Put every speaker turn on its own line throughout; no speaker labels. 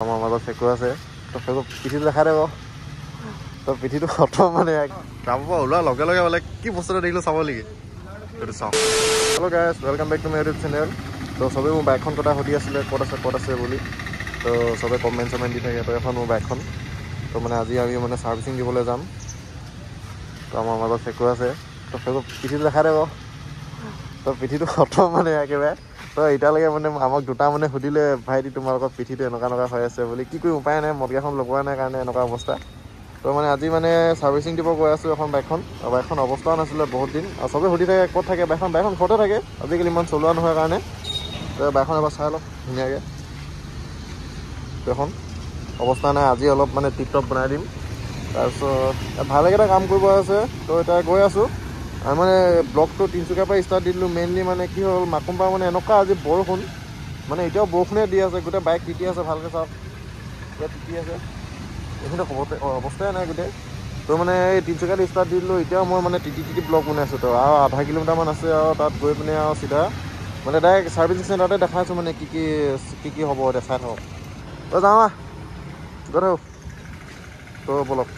আমাৰ মাজত ফেকু আছে তো ফেকু পিঠিটো দেখা দেব তো পিঠিটো খতম মানে তাৰ পৰা ওলোৱাৰ লগে লগে বোলে কি বস্তু এটা দেখিলোঁ চাব নেকি সেইটো চাওঁ hello' guys welcome back to my YouTube channel তো চবেই মোৰ বাইকখন কথা সুধি আছিলে ক'ত আছে বুলি তো চবেই কমেণ্ট চমেণ্ট দি থাকে তো এখন মোৰ বাইকখন তো মানে আজি আমি মানে ছাৰ্ভিচিং দিবলৈ যাম তো আমাৰ মাজত ফেকু আছে তো ফেকু পিঠিটো দেখা দেব তো পিঠিটো খতম মানে একেবাৰে তো এতিয়ালৈকে মানে আমাক দুটা মানে সুধিলে ভাইটি তোমালোকৰ পিঠিটো এনেকুৱা হৈ আছে বুলি কি কৰি উপায় নাই মদগাখন লগোৱা নাই কাৰণে এনেকুৱা অৱস্থা তো মানে আজি মানে ছাৰ্ভিচিং দিব গৈ আছোঁ এখন বাইকখন অৱস্থাও নাছিলে বহুত দিন আৰু চবেই সুধি থাকে ক'ত থাকে বাইকখন ঘৰতে থাকে আজিকালি ইমান চলোৱা নহয় কাৰণে তো বাইকখন এবাৰ চাই লওক ধুনীয়াকৈ তো এখন অৱস্থা নাই আজি অলপ মানে টিপ টপ বনাই দিম তাৰপিছত ভালেকেইটা কাম কৰিব আছে তো এতিয়া গৈ আছোঁ আমি মানে ব্লগটো তিনিচুকীয়াৰ পৰা ষ্টাৰ্ট দি দিলোঁ মেইনলি মানে কি হ'ল মাকুমপা মানে এনেকুৱা আজি বৰষুণ মানে এতিয়াও বৰষুণে দি আছে গোটেই বাইক তিতি আছে ভালকৈ চাওক এতিয়া তিতি আছে এইখিনি অৱস্থাই নাই গোটেই তো মানে এই তিনিচুকীয়াত ষ্টাৰ্ট দি দিলোঁ এতিয়াও মই মানে তিতি ব্লগ বনাইছোঁ তো আৰু আধা কিলোমিটাৰমান আছে আৰু তাত গৈ পিনে আৰু চিধা মানে ডাইৰেক্ট ছাৰ্ভিচিং চেণ্টাৰতে দেখাইছোঁ মানে কি হ'ব দেখাই থাকক তো যাওঁ গৈ থাকোঁ তো বলক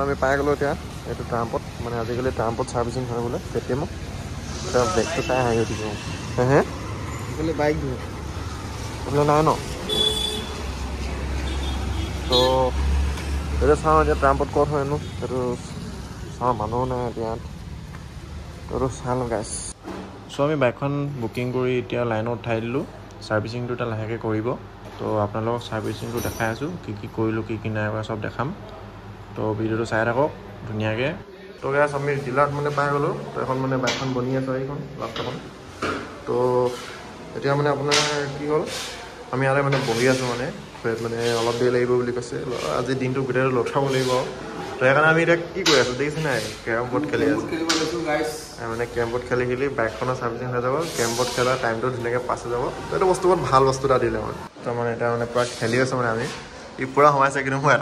আমি পাই গ'লোঁ এতিয়া এইটো ট্ৰাম্পত মানে আজিকালি ট্ৰাম্পত ছাৰ্ভিচিং হয় বোলে পেটিএমত এতিয়া বেগটো চাই হাঁহি উঠিব হে এইফালে বাইক দিওঁ এইফালে নাই ন তো এতিয়া চাওঁ এতিয়া ট্ৰাম্পত ক'ত হয়নো সেইটো চাওঁ মানুহো নাই এতিয়া তো চাই লওঁ গাইছ চ' আমি বাইকখন বুকিং কৰি এতিয়া লাইনত উঠাই দিলোঁ ছাৰ্ভিচিংটো এতিয়া লাহেকৈ কৰিব তো আপোনালোকক ছাৰ্ভিচিংটো দেখাই আছোঁ কি কৰিলোঁ কি নাই কৰা চব দেখাম তো ভিডিঅ'টো চাই থাকক ধুনীয়াকৈ তো গাইছ আমি ডিলাৰত মানে পাই গ'লোঁ তো এখন মানে বাইকখন বনি আছে এইখন লাষ্টখন তো এতিয়া মানে আপোনাৰ কি হ'ল আমি ইয়াতে মানে বহি আছোঁ মানে অলপ দেৰি লাগিব বুলি কৈছে আজি দিনটো গোটেইটো লঠাব লাগিব তো সেইকাৰণে আমি এতিয়া কি কৰি আছোঁ দেখিছে নাই কেৰম বৰ্ড খেলি আছোঁ মানে কেৰম বৰ্ড খেলি বাইকখনৰ ছাৰ্ভিচিং হৈ যাব কেৰম বৰ্ড খেলাৰ টাইমটো ধুনীয়াকৈ পাছ হৈ যাব তো এইটো বস্তু বহুত ভাল বস্তু এটা দিলে মানে তো মানে এতিয়া মানে পূৰা খেলি আছোঁ মানে আমি ই পূৰা সোমাইছে কিন্তু মই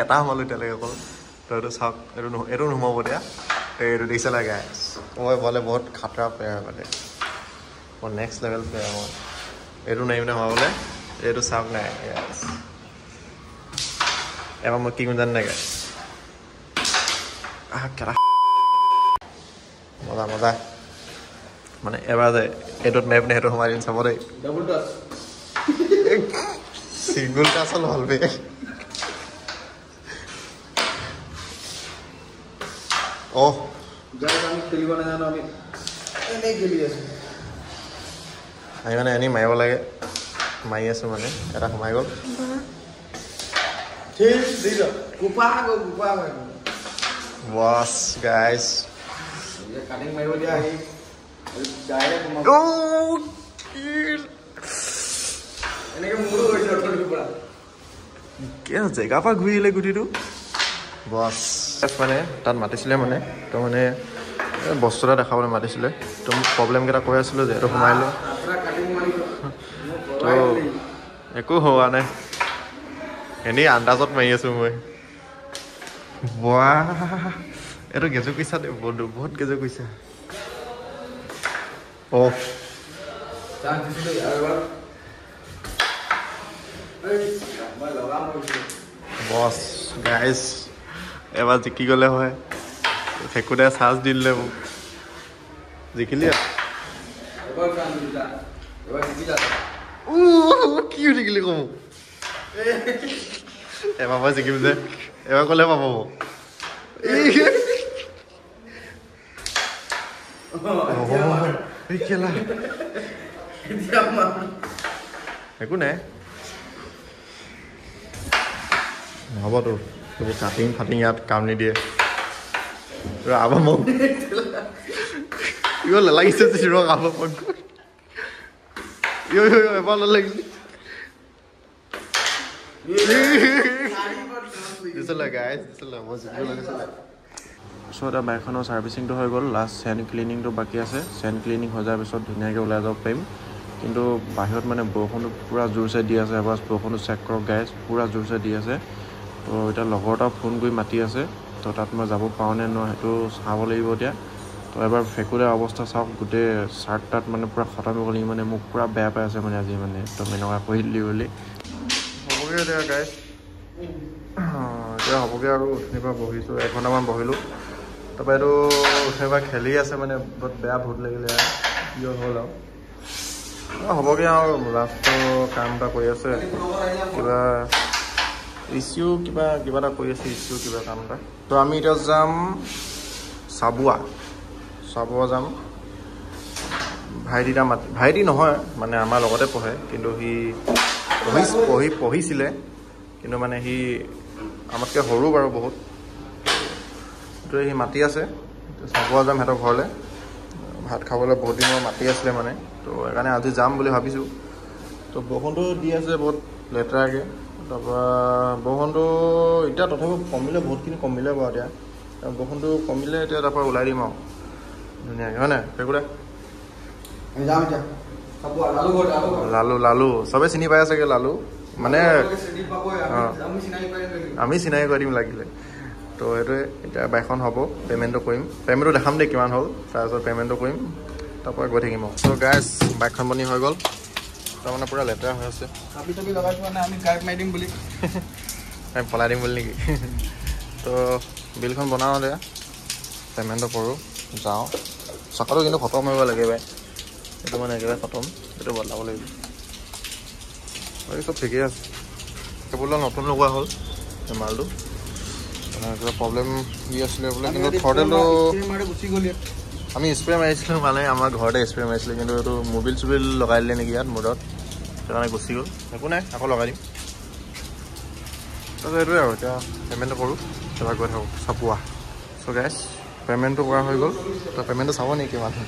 এটা সোমালোঁ এতিয়ালৈকে অকল তো এইটো চাওক এইটো নোসোমাব এতিয়া এইটো দেখিছে লাগে মই বলে বহুত খাতৰা প্লেয়াৰ মানে মই নেক্সট লেভেল প্লেয়াৰ মই এইটো নাই মানে সোমাবলৈ এইটো চাওক নাই এবাৰ মই কি কৰিম জানে নাই মজা মানে এবাৰ যে এইটোত নাই পিনে সেইটো সোমাই দিম চাব দেই চিংগুল টাচল হ'ল বে আমি মানে এনেই মাৰিব লাগে মাৰি আছোঁ মানে এটা সোমাই গ'ল বছ গাইজ জেগা পৰা ঘূৰি আহিলে গুটিটো বছ মানে তাত মাতিছিলে মানে তো মানে বস্তু এটা দেখাবলৈ মাতিছিলে তো মোক প্ৰব্লেমকেইটা কৈ আছিলোঁ যে এইটো সোমাইলোঁ তো একো হোৱা নাই এনেই আন্দাজত মাৰি আছোঁ মই এইটো গেজু কৈছা দেই বহুত গেজু কৈছা বছ গাইজ এবাৰ জিকি গ'লে হয় ফেকুদাই চাৰ্জ দি দিলে মোক জিকিলি কি জিকিলি কম এবাৰ মই জিকিম যে এবাৰ ক'লে পাব একো নাই নহ'বতো এইবোৰ কাটিং ফাটিং ইয়াত কাম নিদিয়ে আবাৰ মোক লাগিছে আবাৰ ফোন এবাৰ লাগিছে চ' এতিয়া বাইকখনৰ ছাৰ্ভিচিংটো হৈ গ'ল লাষ্ট চেন ক্লিনিংটো বাকী আছে চেন ক্লিনিং হৈ যোৱাৰ পিছত ধুনীয়াকৈ ওলাই যাব পাৰিম কিন্তু বাহিৰত মানে বৰষুণটো পূৰা জোৰছে দি আছে এবাৰ বৰষুণটো চেক কৰক গাইজ পূৰা জোৰছে দি আছে তো এতিয়া লগৰ এটাও ফোন কৰি মাতি আছে তো তাত মই যাব পাৰোঁ নে নহয় সেইটো চাব লাগিব এতিয়া তো এবাৰ ফেকুদাৰ অৱস্থা চাওক গোটেই চাৰ্ট তাত মানে পূৰা খতম হৈ গ'ল মানে মোক পূৰা বেয়া পাই আছে মানে আজি মানে একদম এনেকুৱা কৰি দিলি বুলি হ'বগৈ এতিয়া গাইজ এতিয়া হ'বগৈ আৰু উঠনিৰ পৰা বহিছোঁ 1 ঘণ্টামান বহিলোঁ তাৰপৰা এইটো উঠনিৰ পৰা খেলি আছে মানে বহুত বেয়া ভূত লাগিলে কিয় হ'ল আৰু হ'বগৈ আৰু লাষ্টৰ কাম এটা কৰি আছে কিবা ইছ্যু কিবা এটা কৰি আছে ইছ্যু কিবা কাম এটা তো আমি এতিয়া যাম চাবুৱা যাম ভাইটি নহয় মানে আমাৰ লগতে পঢ়ে কিন্তু সি পঢ়িছিলে কিন্তু মানে সি আমাতকৈ সৰু বাৰু বহুত তো সি মাতি আছে চাবুৱা যাম সিহঁতৰ ঘৰলৈ ভাত খাবলৈ বহুত দিনৰ মাতি আছিলে মানে তো সেইকাৰণে আজি যাম বুলি ভাবিছোঁ তো বৰষুণটো দি আছে বহুত লেতেৰাকৈ তাৰপৰা বৰষুণটো এতিয়া তথাপিও কমিলে বহুতখিনি কমিলে বাৰু এতিয়া বৰষুণটো কমিলে এতিয়া তাৰপৰা ওলাই দিম আৰু ধুনীয়াকৈ হয় নাই সেইকোটা লালু চবে চিনি পাই চাগে লালু মানে আমি চিনাকি কৰি দিম লাগিলে তো সেইটোৱে এতিয়া বাইকখন হ'ব পে'মেণ্টটো কৰিম পে'মেণ্টটো দেখাম দেই কিমান হ'ল তাৰপিছত পে'মেণ্টটো কৰিম তাৰপৰা গৈ থাকিম আৰু ত' গাইজ বাইকখন বনি হৈ গ'ল তাৰমানে পূৰা লেতেৰা হৈ আছে আমি পলাই দিম বুলি নেকি তো বিলখন বনাওঁ দিয়া পে'মেণ্টটো কৰোঁ যাওঁ চকাটো কিন্তু খতম হৈ গ'ল একেবাৰে এইটো মানে একেবাৰে খতম এইটো বদলাব লাগিব বাকী চব ঠিকেই আছে কেৱল নতুন লগোৱা হ'ল মালটো মানে কিবা প্ৰব্লেম দি আছিলে বোলে কিন্তু থৰ্ডেলটো আমি স্প্ৰে মাৰিছিলোঁ মানে আমাৰ ঘৰতে স্প্ৰে মাৰিছিলোঁ কিন্তু এইটো মোবিল চুবিল লগাই দিলে নেকি ইয়াত মূৰত সেইকাৰণে গুচি গ'ল একো নাই আকৌ লগাই দিম তাৰপিছত এইটোৱে আৰু এতিয়া পে'মেণ্টটো কৰোঁ তাৰপৰা গৈ থাকোঁ চাবুৱা চ' গাইজ পে'মেণ্টটো কৰা হৈ গ'ল তো পে'মেণ্টটো চাব নেকি মানুহ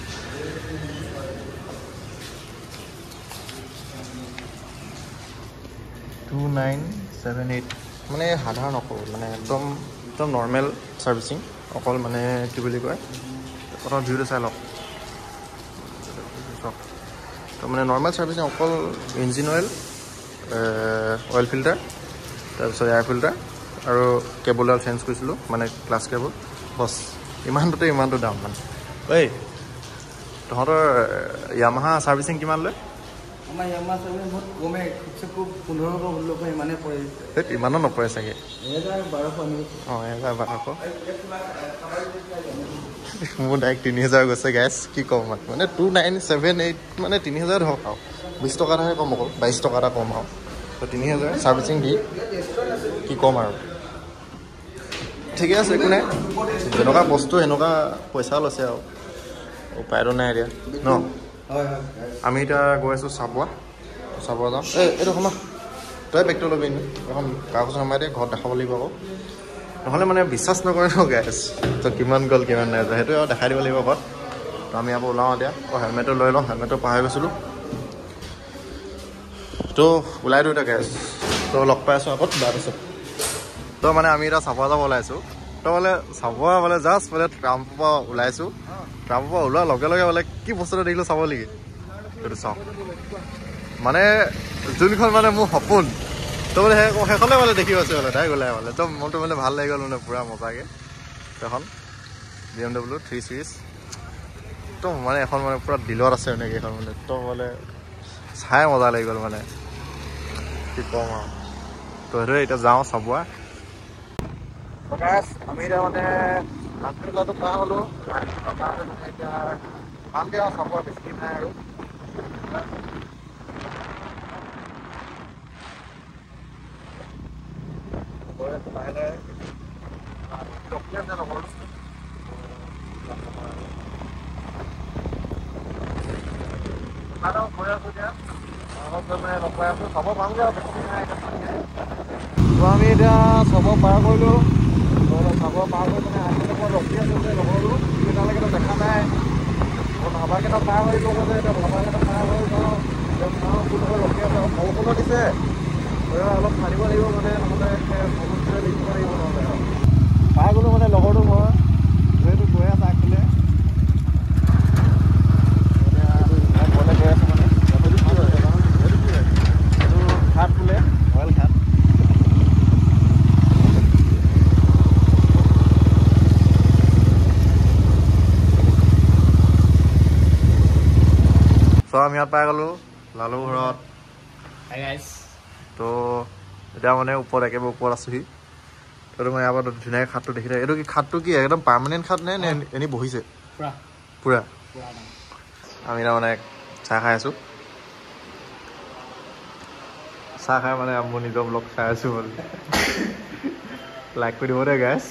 2978 মানে সাধাৰণ অকল মানে একদম নৰ্মেল ছাৰ্ভিচিং অকল মানে কি বুলি কয় প্ৰথম ভিউটো চাই লওক তো মানে নৰ্মেল ছাৰ্ভিচিং অকল ইঞ্জিন অইল ফিল্টাৰ তাৰপিছত এয়াৰ ফিল্টাৰ আৰু কেবুলডাল চেঞ্জ কৰিছিলোঁ মানে ক্লাছ কেবুল বছ ইমানটো দাম মানে ঐ তহঁতৰ য়ামাহা ছাৰ্ভিচিং কিমান লয়
আমাৰ ইয়ামাৰ চাৰ্ভিচিং বহুত কমে খুব 1500 ইমানেই পৰে
ইমানো নপৰে চাগে
1200
অঁ 1200 মোৰ ডাইৰেক্ট 3000 গৈছে গাইছ কি ক'ম মানে 2978 মানে 3000 ধৰক আৰু 20 টকা এটাহে কম অকল 22 টকা এটা কম আৰু তো 3000 ছাৰ্ভিচিং দি কি ক'ম আৰু ঠিকে আছে একো নাই যেনেকুৱা বস্তু সেনেকুৱা পইচাও লৈছে আৰু উপায়তো নাই এতিয়া ন আমি এতিয়া গৈ আছোঁ চাবুৱা যাওঁ এইটো সময় তই বেগটো ল'বি এখন কাগজ নমাই দে ঘৰত দেখাব লাগিব আকৌ নহ'লে মানে বিশ্বাস নকৰে ন গাইছ তো কিমান গ'ল কিমান নাই যোৱা সেইটোৱে আৰু দেখাই দিব লাগিব ঘৰত তো আমি আকৌ ওলাওঁ এতিয়া হেলমেটটো লৈ লওঁ হেলমেটটো পাহৰি গৈছিলোঁ তো ওলাই দিওঁ এতিয়া গাইছ তো লগ পাই আছোঁ আকৌ তাৰপিছত তো মানে আমি এতিয়া চাবুৱা যাব ওলাইছোঁ তো বোলে চাবুৱা বোলে জাষ্ট বোলে ট্ৰাম্পৰ পৰা ওলাইছোঁ ট্ৰাম্পৰ পৰা ওলোৱাৰ লগে লগে বোলে কি বস্তু এটা দেখিলোঁ চাব নেকি সেইটো চাওঁ মানে যোনখন মানে মোৰ সপোন তো বোলে সেইখনে বোলে দেখি আছে বোলে তাই ওলাই বোলে তো মনটো মানে ভাল লাগি গ'ল মানে পূৰা মজাকৈ সেইখন BMW 3 Series তো মানে এখন মানে পূৰা দিলত আছে এনেকৈ এইখন মানে তো মানে চাই মজা লাগি গ'ল মানে কি ক'ম আৰু তো সেইটোৱে এতিয়া যাওঁ চাবুৱা আমি এতিয়া মানে ৰাস্তাটো পাৰ হ'লোঁ এতিয়া ভালকৈ আৰু চাবুৱা বেছি নাই আৰু লাহে লাহে ৰখি আছে লগৰ গৈ আছোঁ এতিয়া মানে লগ পাই আছোঁ চাব পামগৈ আৰু তো আমি এতিয়া চাব পাৰ কৰিলোঁ চাব পাৰ কৰি মানে মই ৰখি আছোঁ যে লগৰটো এতিয়ালৈকেতো দেখা নাই ভাবাকেইটা পাৰ হৈ গ'ল যে এতিয়া ভাবাকেইটা পাৰ হৈ যাওঁ ৰখি আছোঁ বৰষুণো দিছে অলপ খানিব লাগিব মানে নহ'লে সমস্যাই লিখিব লাগিব নহ'লে পাই গ'লোঁ মানে লগৰটো মই যিহেতু গৈ আছে আগফালে ঘৰলৈ গৈ আছোঁ মানে এইটো ঘাট বোলে অইল ঘাট চ' আমি ইয়াত পাই গ'লোঁ লালু ঘৰত তো এতিয়া মানে ওপৰত একেবাৰে ওপৰত আছোহি তো মই ইয়াৰ পৰা ধুনীয়াকৈ খাটটো দেখি থাকি এইটো কি খাটটো কি একদম পাৰ্মানেণ্ট খাট নে নে এনেই বহিছে পুৰা আমি তাৰমানে চাহ খাই আছোঁ চাহ খাই মানে মোৰ নিজৰ ব্লগ চাই আছোঁ মানে লাইক কৰি দিব দে গাইছ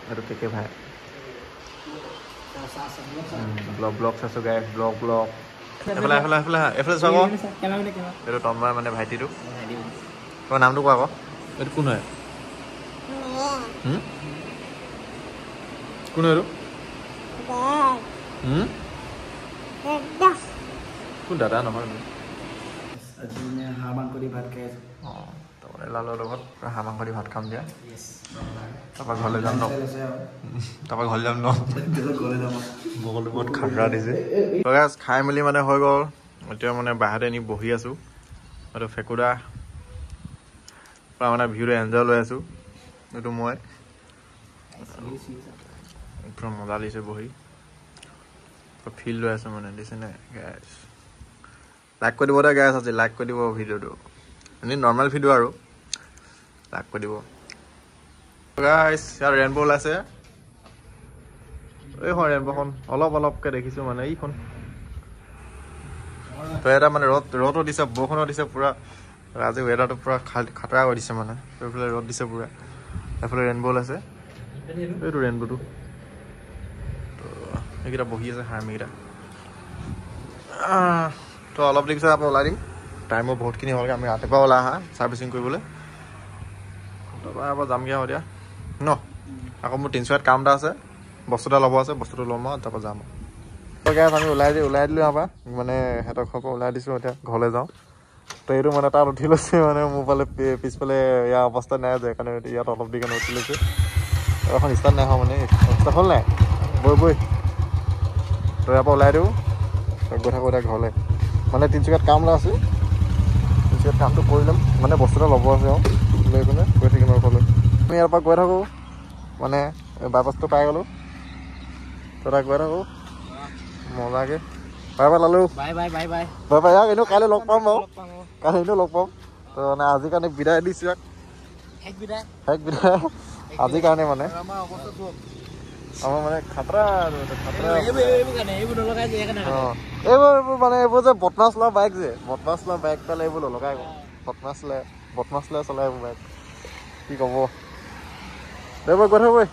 এইটো কেকে ভাই ব্লগ চাইছোঁ গাইছ ব্লগ এইফালে চাব এইটো তন্ময় মানে ভাইটিটো তোমাৰ নামটো কোৱা আকৌ এইটো কোন হয় কোন এইটো কোন দাদা নহয়
হাঁহ মাংস দি ভাত খাই আছোঁ
অঁ তাৰমানে লালৰ লগত হাঁহ মাংস দি ভাত খাম দিয়া তাৰপৰা ঘৰলৈ যাম ন বগলটো বহুত খাৰা দিছে খাই মেলি মানে হৈ গ'ল এতিয়া মানে বাহিৰতে নি বহি আছোঁ এইটো ফেকুৰা পৰা মানে ভিউটো এনজয় লৈ আছোঁ এইটো মই পুৰা মজা দিছে বহি ফিল লৈ আছোঁ মানে দিছেনে গাইছ লাইক কৰি দিব দে গাইছ আজি লাইক কৰি দিব ভিডিঅ'টো এনেই নৰ্মেল ভিডিঅ' আৰু লাইক কৰি দিব গাইছ ইয়াৰ ৰেইনব' ওলাইছে এইখন ৰেইনব'খন অলপকৈ দেখিছোঁ মানে এইখন তো এটা মানে ৰ'দো দিছে বৰষুণো দিছে পুৰা আজি ৱেডাৰটো পুৰা খাতৰা কৰি দিছে মানে এইফালে ৰ'দ দিছে পুৰা এইফালে ৰেইনব' ওলাইছে এইটো ৰেইনব'টো তো এইকেইটা বহি আছে হাৰ্মিকেইটা তো অলপ দেৰি পিছত আকৌ ওলাই দিম টাইমো বহুতখিনি হ'লগৈ আমি ৰাতিপুৱা ওলাই আহা ছাৰ্ভিচিং কৰিবলৈ তাৰপৰা আকৌ যামগৈ আৰু এতিয়া ন আকৌ মোৰ 300 কাম এটা আছে বস্তু এটা ল'ব আছে বস্তুটো ল'ম আৰু তাৰপৰা যাম আমি ওলাই দিলোঁ ইয়াৰ পৰা মানে সিহঁতৰ ঘৰৰ পৰা ওলাই দিছোঁ এতিয়া ঘৰলৈ যাওঁ তো এইটো মানে তাত উঠি লৈছে মানে মোৰ ফালে পিছফালে ইয়াৰ অৱস্থা নাই যে সেইকাৰণে ইয়াত অলপ দি কাৰণে উঠি লৈছে এখন ষ্টাৰ্ট নাই হোৱা মানে ষ্টাৰ্ট হ'ল নাই বৈ তো ইয়াৰ পৰা ওলাই দিওঁ গৈ থাকোঁ এতিয়া ঘৰলৈ মানে 300 কাম লৈ আছোঁ 300 কামটো কৰি ল'ম মানে বস্তু এটা ল'ব আছে আৰু লৈ পিনে গৈ থাকিম আৰু ঘৰলৈ আমি ইয়াৰ পৰা গৈ থাকোঁ মানে বাইপাছটো পাই গ'লোঁ তো তাক গৈ থাকোঁ মজাকৈ বাই লালো বাই ইয়াক এনেও কাইলৈ লগ পাম বাৰু কাইলৈ এনেও লগ পাম তো মানে আজিৰ কাৰণে বিদায় দিছোঁ ইয়াক হেক বিদায় আজিৰ কাৰণে মানে আমাৰ মানে খাতৰা এইবোৰ মানে এইবোৰ যে বদমাছ লোৱা বাইক যে বদমাছ লোৱা বাইক পালে এইবোৰ নলগাই বদমাছ লৈ চলাই এইবোৰ বাইক কি ক'ব এইবোৰ গৈ থাকোঁ